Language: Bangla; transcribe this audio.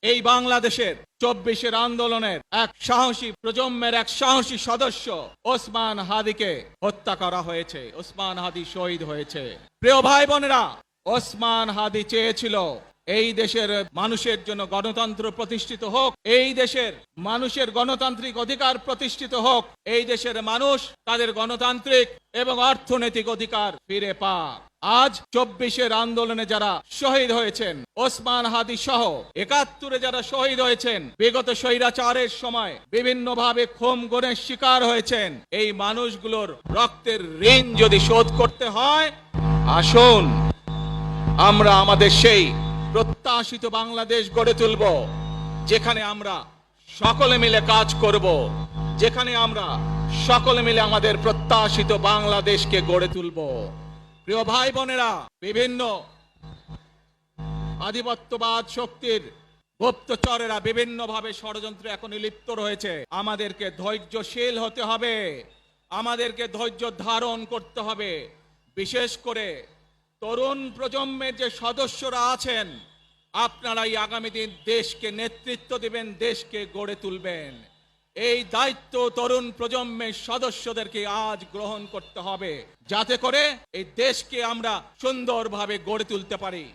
এই বাংলাদেশের 24-এর আন্দোলনের এক সাহসী প্রজন্মের এক সাহসী সদস্য ওসমান হাদিকে হত্যা করা হয়েছে। ওসমান হাদি শহীদ হয়েছে। প্রিয় ভাই বোনেরা, ওসমান হাদি চেয়েছিল এই দেশের মানুষের জন্য গণতন্ত্র প্রতিষ্ঠিত হোক, এই দেশের মানুষের গণতান্ত্রিক অধিকার প্রতিষ্ঠিত হোক, এই দেশের মানুষ তাদের গণতান্ত্রিক এবং অর্থনৈতিক অধিকার ফিরে পাক। আজ 24-এর আন্দোলনে যারা শহীদ হয়েছেন, ওসমান হাদি সহ 71-এ যারা শহীদ হয়েছেন, বিগত স্বৈরাচারের সময় বিভিন্নভাবে খুন গুমের শিকার হয়েছেন, এই মানুষগুলোর রক্তের ঋণ যদি শোধ করতে হয়, আসুন আমরা আমাদের সেই প্রত্যাশিত বাংলাদেশ গড়ে তুলব, যেখানে আমরা সকলে মিলে কাজ করব, যেখানে আমরা সকলে মিলে আমাদের প্রত্যাশিত বাংলাদেশকে গড়ে তুলব। প্রিয় ভাই বোনেরা, বিভিন্ন আধিপত্যবাদ শক্তির গুপ্তচরেরা বিভিন্নভাবে ষড়যন্ত্রে এখন লিপ্ত রয়েছে। আমাদেরকে ধৈর্যশীল হতে হবে, আমাদেরকে ধৈর্য ধারণ করতে হবে। বিশেষ করে তরুণ প্রজন্মের যে সদস্যরা আছেন, আপনারাই আগামী দিন দেশকে নেতৃত্ব দিবেন, দেশকে গড়ে তুলবেন। এই দায়িত্ব তরুণ প্রজন্মের সদস্যদেরকে আজ গ্রহণ করতে হবে, যাতে করে এই দেশকে আমরা সুন্দরভাবে গড়ে তুলতে পারি।